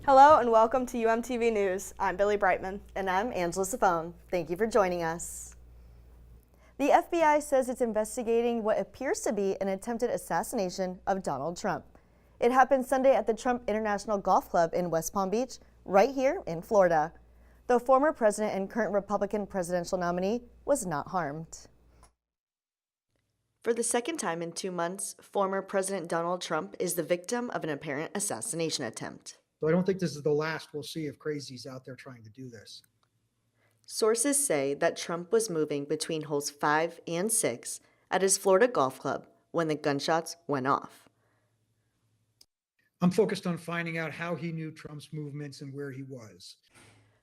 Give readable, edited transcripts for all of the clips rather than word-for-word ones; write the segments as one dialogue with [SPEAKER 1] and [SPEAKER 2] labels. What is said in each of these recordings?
[SPEAKER 1] Hello and welcome to UMTV News. I'm Billy Brightman.
[SPEAKER 2] And I'm Angela Safone. Thank you for joining us. The FBI says it's investigating what appears to be an attempted assassination of Donald Trump. It happened Sunday at the Trump International Golf Club in West Palm Beach, right here in Florida. The former president and current Republican presidential nominee was not harmed. For the second time in 2 months, former President Donald Trump is the victim of an apparent assassination attempt.
[SPEAKER 3] So I don't think this is the last we'll see of crazies out there trying to do this.
[SPEAKER 2] Sources say that Trump was moving between holes 5 and 6 at his Florida golf club when the gunshots went off.
[SPEAKER 3] I'm focused on finding out how he knew Trump's movements and where he was.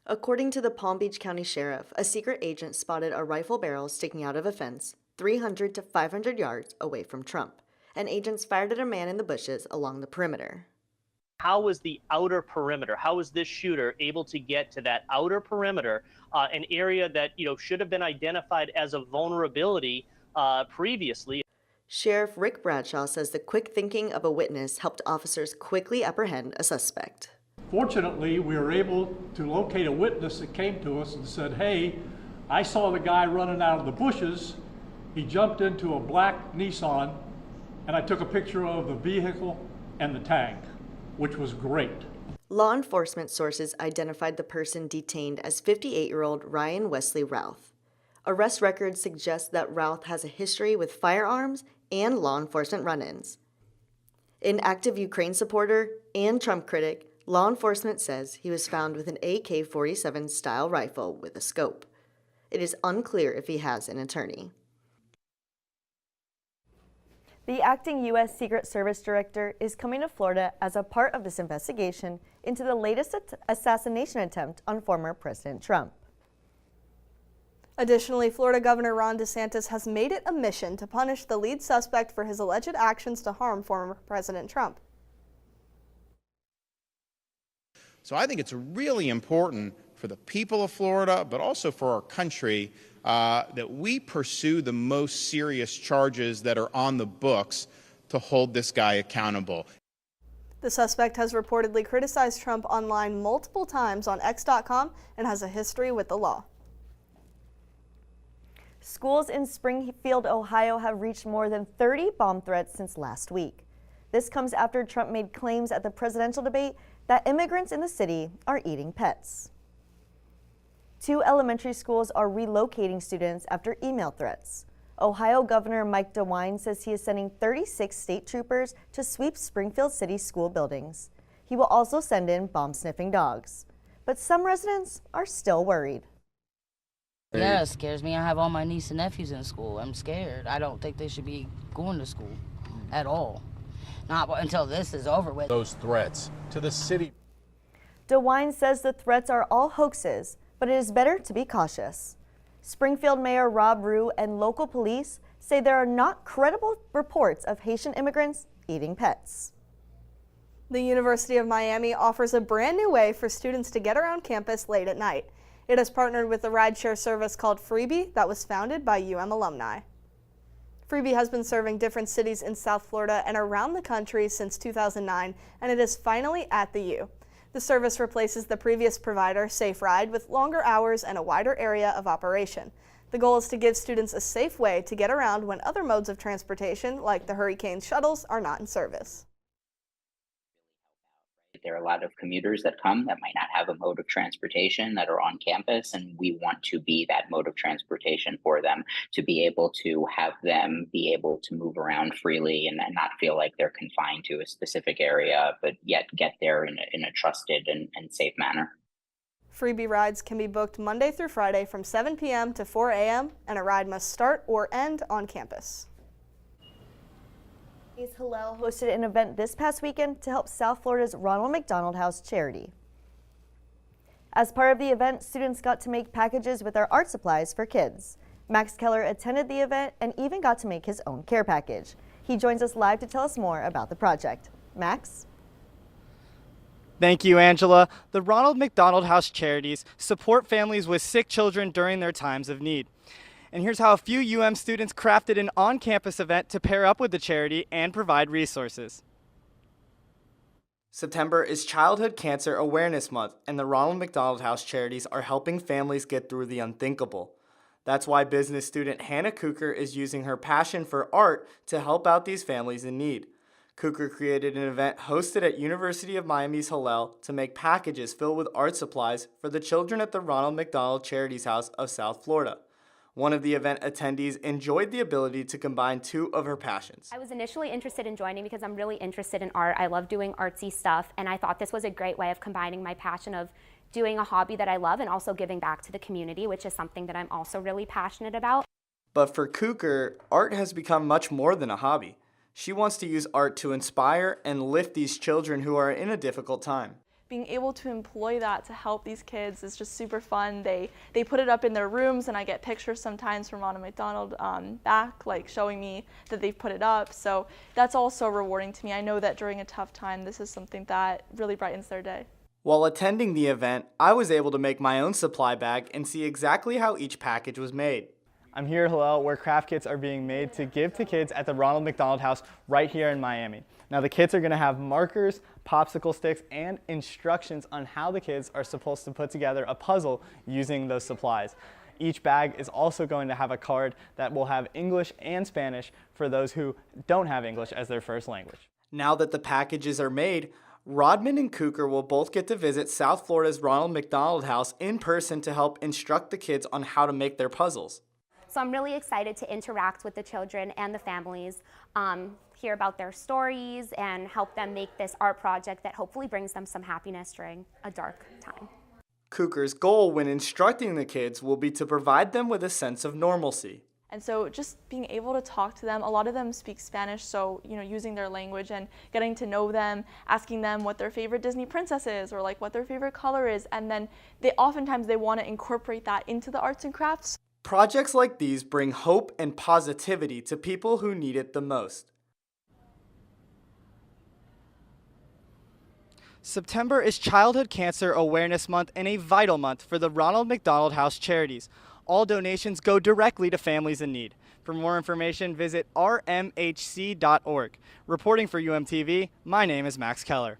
[SPEAKER 2] According to the Palm Beach County Sheriff, a secret agent spotted a rifle barrel sticking out of a fence 300 to 500 yards away from Trump, and agents fired at a man in the bushes along the perimeter.
[SPEAKER 4] How was the outer perimeter? How was this shooter able to get to that outer perimeter, an area that should have been identified as a vulnerability previously?
[SPEAKER 2] Sheriff Rick Bradshaw says the quick thinking of a witness helped officers quickly apprehend a suspect.
[SPEAKER 5] Fortunately, we were able to locate a witness that came to us and said, hey, I saw the guy running out of the bushes. He jumped into a black Nissan, and I took a picture of the vehicle and the tank, which was great.
[SPEAKER 2] Law enforcement sources identified the person detained as 58-year-old Ryan Wesley Routh. Arrest records suggest that Routh has a history with firearms and law enforcement run-ins. An active Ukraine supporter and Trump critic, law enforcement says he was found with an AK-47 style rifle with a scope. It is unclear if he has an attorney. The acting U.S. Secret Service director is coming to Florida as a part of this investigation into the latest assassination attempt on former President Trump.
[SPEAKER 1] Additionally, Florida Governor Ron DeSantis has made it a mission to punish the lead suspect for his alleged actions to harm former President Trump.
[SPEAKER 6] So I think it's really important for the people of Florida, but also for our country, that we pursue the most serious charges that are on the books to hold this guy accountable.
[SPEAKER 1] The suspect has reportedly criticized Trump online multiple times on X.com and has a history with the law.
[SPEAKER 2] Schools in Springfield, Ohio have reached more than 30 bomb threats since last week. This comes after Trump made claims at the presidential debate that immigrants in the city are eating pets. 2 elementary schools are relocating students after email threats. Ohio Governor Mike DeWine says he is sending 36 state troopers to sweep Springfield City school buildings. He will also send in bomb-sniffing dogs. But some residents are still worried.
[SPEAKER 7] Yeah, it scares me. I have all my nieces and nephews in school. I'm scared. I don't think they should be going to school at all. Not until this is over with.
[SPEAKER 8] Those threats to the city.
[SPEAKER 2] DeWine says the threats are all hoaxes, but it is better to be cautious. Springfield Mayor Rob Rue and local police say there are not credible reports of Haitian immigrants eating pets.
[SPEAKER 1] The University of Miami offers a brand new way for students to get around campus late at night. It has partnered with a rideshare service called Freebie that was founded by alumni. Freebie has been serving different cities in South Florida and around the country since 2009, and it is finally at the U. The service replaces the previous provider, Safe Ride, with longer hours and a wider area of operation. The goal is to give students a safe way to get around when other modes of transportation, like the Hurricane shuttles, are not in service.
[SPEAKER 9] There are a lot of commuters that come that might not have a mode of transportation that are on campus, and we want to be that mode of transportation for them, to be able to have them be able to move around freely and not feel like they're confined to a specific area, but yet get there in a trusted and safe manner.
[SPEAKER 1] Freebie rides can be booked Monday through Friday from 7 p.m. to 4 a.m., and a ride must start or end on campus.
[SPEAKER 2] Hillel hosted an event this past weekend to help South Florida's Ronald McDonald House charity. As part of the event, students got to make packages with their art supplies for kids. Max Keller attended the event and even got to make his own care package. He joins us live to tell us more about the project. Max?
[SPEAKER 10] Thank you, Angela. The Ronald McDonald House Charities support families with sick children during their times of need. And here's how a few UM students crafted an on-campus event to pair up with the charity and provide resources. September is Childhood Cancer Awareness Month, and the Ronald McDonald House Charities are helping families get through the unthinkable. That's why business student Hannah Cooker is using her passion for art to help out these families in need. Cooker created an event hosted at University of Miami's Hillel to make packages filled with art supplies for the children at the Ronald McDonald Charities House of South Florida. One of the event attendees enjoyed the ability to combine two of her passions.
[SPEAKER 11] I was initially interested in joining because I'm really interested in art. I love doing artsy stuff, and I thought this was a great way of combining my passion of doing a hobby that I love and also giving back to the community, which is something that I'm also really passionate about.
[SPEAKER 10] But for Cooker, art has become much more than a hobby. She wants to use art to inspire and lift these children who are in a difficult time.
[SPEAKER 12] Being able to employ that to help these kids is just super fun. They put it up in their rooms, and I get pictures sometimes from Ronald McDonald back, like showing me that they've put it up. So that's also rewarding to me. I know that during a tough time, this is something that really brightens their day.
[SPEAKER 10] While attending the event, I was able to make my own supply bag and see exactly how each package was made. I'm here at Hillel, where craft kits are being made to give to kids at the Ronald McDonald House right here in Miami. Now the kits are going to have markers, popsicle sticks, and instructions on how the kids are supposed to put together a puzzle using those supplies. Each bag is also going to have a card that will have English and Spanish for those who don't have English as their first language. Now that the packages are made, Rodman and Cooker will both get to visit South Florida's Ronald McDonald House in person to help instruct the kids on how to make their puzzles.
[SPEAKER 11] So I'm really excited to interact with the children and the families, hear about their stories, and help them make this art project that hopefully brings them some happiness during a dark time.
[SPEAKER 10] Cooker's goal when instructing the kids will be to provide them with a sense of normalcy.
[SPEAKER 12] And so just being able to talk to them, a lot of them speak Spanish, so using their language and getting to know them, asking them what their favorite Disney princess is or like what their favorite color is, and then oftentimes they want to incorporate that into the arts and crafts.
[SPEAKER 10] Projects like these bring hope and positivity to people who need it the most. September is Childhood Cancer Awareness Month and a vital month for the Ronald McDonald House Charities. All donations go directly to families in need. For more information, visit rmhc.org. Reporting for UMTV, my name is Max Keller.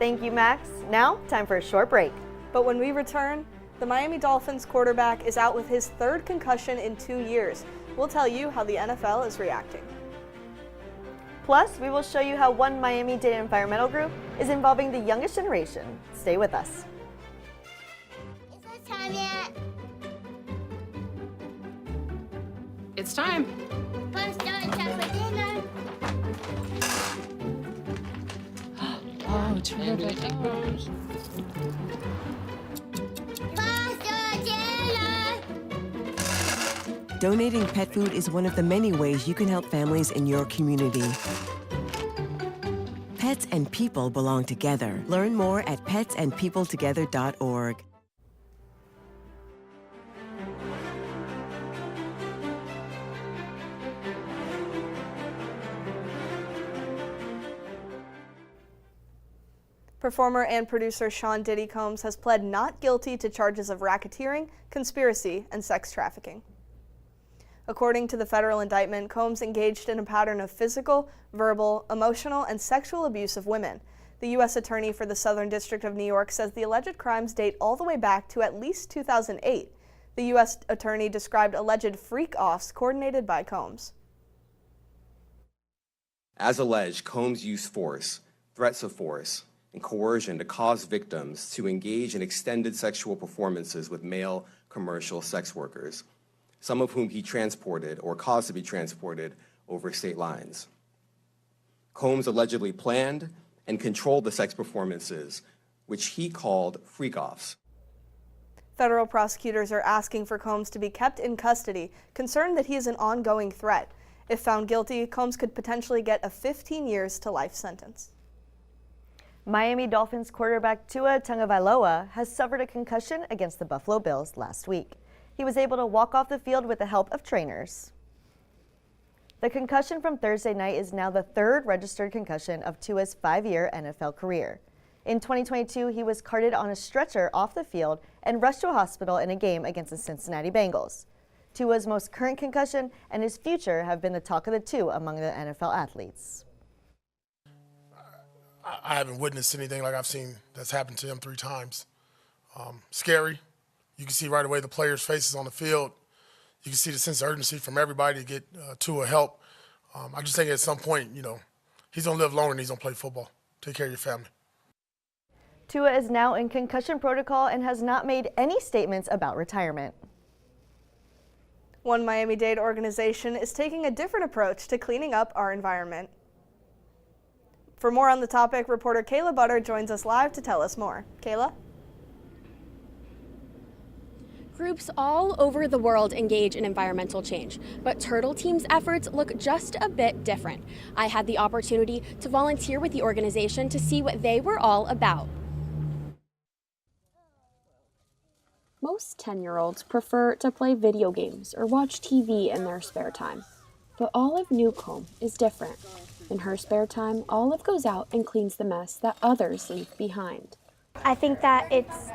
[SPEAKER 2] Thank you, Max. Now, time for a short break.
[SPEAKER 1] But when we return, the Miami Dolphins quarterback is out with his third concussion in 2 years. We'll tell you how the NFL is reacting.
[SPEAKER 2] Plus, we will show you how one Miami-Dade environmental group is involving the youngest generation. Stay with us.
[SPEAKER 13] Is it time yet?
[SPEAKER 14] It's time.
[SPEAKER 13] Let's start time for dinner.
[SPEAKER 14] Oh, it's really
[SPEAKER 15] Donating pet food is one of the many ways you can help families in your community. Pets and people belong together. Learn more at petsandpeopletogether.org.
[SPEAKER 1] Performer and producer Sean Diddy Combs has pled not guilty to charges of racketeering, conspiracy, and sex trafficking. According to the federal indictment, Combs engaged in a pattern of physical, verbal, emotional, and sexual abuse of women. The U.S. Attorney for the Southern District of New York says the alleged crimes date all the way back to at least 2008. The U.S. Attorney described alleged freak-offs coordinated by Combs.
[SPEAKER 16] As alleged, Combs used force, threats of force, and coercion to cause victims to engage in extended sexual performances with male commercial sex workers, some of whom he transported or caused to be transported over state lines. Combs allegedly planned and controlled the sex performances, which he called freak-offs.
[SPEAKER 1] Federal prosecutors are asking for Combs to be kept in custody, concerned that he is an ongoing threat. If found guilty, Combs could potentially get a 15 years to life sentence.
[SPEAKER 2] Miami Dolphins quarterback Tua Tagovailoa has suffered a concussion against the Buffalo Bills last week. He was able to walk off the field with the help of trainers. The concussion from Thursday night is now the third registered concussion of Tua's 5-year NFL career. In 2022, he was carted on a stretcher off the field and rushed to a hospital in a game against the Cincinnati Bengals. Tua's most current concussion and his future have been the talk of the two among the NFL athletes.
[SPEAKER 17] I haven't witnessed anything like I've seen that's happened to him 3 times. Scary. You can see right away the players' faces on the field. You can see the sense of urgency from everybody to get Tua help. I just think at some point, he's going to live longer and he's going to play football. Take care of your family.
[SPEAKER 2] Tua is now in concussion protocol and has not made any statements about retirement.
[SPEAKER 1] One Miami-Dade organization is taking a different approach to cleaning up our environment. For more on the topic, reporter Kayla Butter joins us live to tell us more. Kayla?
[SPEAKER 18] Groups all over the world engage in environmental change, but Turtle Team's efforts look just a bit different. I had the opportunity to volunteer with the organization to see what they were all about. Most 10-year-olds prefer to play video games or watch TV in their spare time. But Olive Newcomb is different. In her spare time, Olive goes out and cleans the mess that others leave behind.
[SPEAKER 19] I think that it's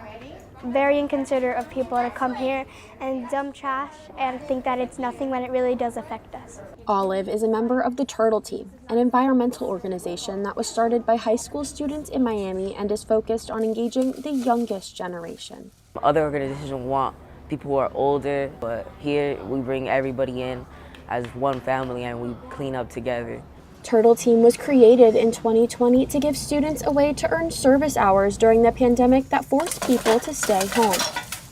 [SPEAKER 19] very inconsiderate of people to come here and dump trash and think that it's nothing when it really does affect us.
[SPEAKER 18] Olive is a member of the Turtle Team, an environmental organization that was started by high school students in Miami and is focused on engaging the youngest generation.
[SPEAKER 20] Other organizations want people who are older, but here we bring everybody in as one family and we clean up together.
[SPEAKER 18] Turtle Team was created in 2020 to give students a way to earn service hours during the pandemic that forced people to stay home.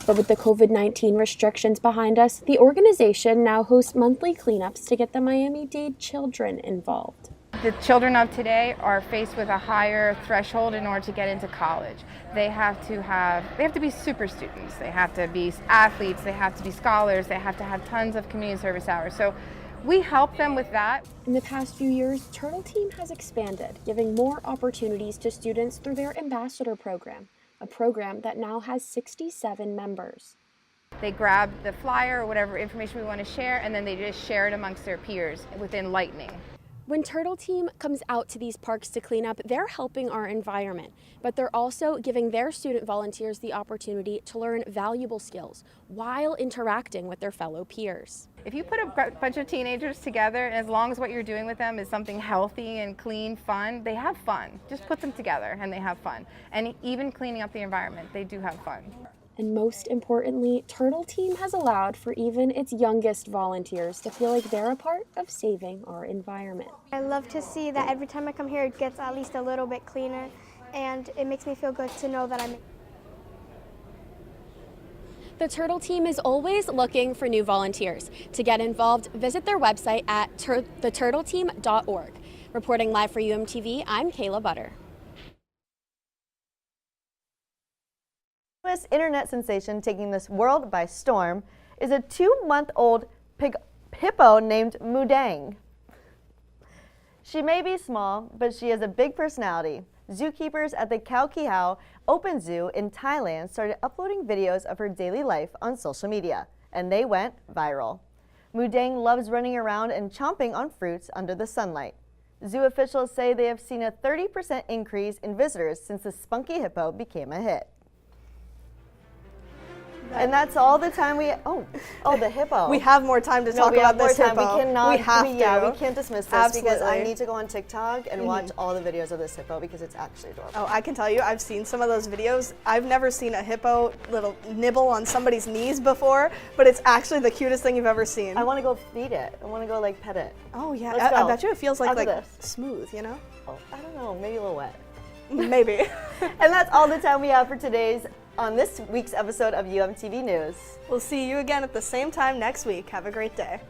[SPEAKER 18] But with the COVID-19 restrictions behind us, the organization now hosts monthly cleanups to get the Miami-Dade children involved.
[SPEAKER 21] The children of today are faced with a higher threshold in order to get into college. They have to be super students, they have to be athletes, they have to be scholars, they have to have tons of community service hours. So we help them with that.
[SPEAKER 18] In the past few years, Turtle Team has expanded, giving more opportunities to students through their ambassador program, a program that now has 67 members.
[SPEAKER 21] They grab the flyer or whatever information we want to share, and then they just share it amongst their peers within Lightning.
[SPEAKER 18] When Turtle Team comes out to these parks to clean up, they're helping our environment, but they're also giving their student volunteers the opportunity to learn valuable skills while interacting with their fellow peers.
[SPEAKER 21] If you put a bunch of teenagers together, and as long as what you're doing with them is something healthy and clean, fun, they have fun. Just put them together and they have fun. And even cleaning up the environment, they do have fun.
[SPEAKER 18] And most importantly, Turtle Team has allowed for even its youngest volunteers to feel like they're a part of saving our environment.
[SPEAKER 19] I love to see that every time I come here it gets at least a little bit cleaner, and it makes me feel good to know that I'm...
[SPEAKER 18] The Turtle Team is always looking for new volunteers. To get involved, visit their website at theturtleteam.org. Reporting live for UMTV, I'm Kayla Butter.
[SPEAKER 2] Newest internet sensation taking this world by storm is a 2-month-old hippo named Mudang. She may be small, but she has a big personality. Zookeepers at the Khao Kihau Open Zoo in Thailand started uploading videos of her daily life on social media, and they went viral. Mudang loves running around and chomping on fruits under the sunlight. Zoo officials say they have seen a 30% increase in visitors since the spunky hippo became a hit. And that's all the time we. Oh, the hippo.
[SPEAKER 1] We have more time to talk about this hippo.
[SPEAKER 2] We cannot.
[SPEAKER 1] We have to.
[SPEAKER 2] Yeah, we can't dismiss this.
[SPEAKER 1] Absolutely.
[SPEAKER 2] Because I need to go on TikTok and watch all the videos of this hippo because it's actually adorable.
[SPEAKER 1] Oh, I can tell you, I've seen some of those videos. I've never seen a hippo little nibble on somebody's knees before, but it's actually the cutest thing you've ever seen.
[SPEAKER 2] I want to go feed it. I want to go like pet it.
[SPEAKER 1] Oh yeah,
[SPEAKER 2] Let's go.
[SPEAKER 1] I bet you it feels like
[SPEAKER 2] this.
[SPEAKER 1] smooth, you know?
[SPEAKER 2] Oh, I don't know, maybe a little wet.
[SPEAKER 1] Maybe.
[SPEAKER 2] And that's all the time we have for on this week's episode of UMTV News.
[SPEAKER 1] We'll see you again at the same time next week. Have a great day.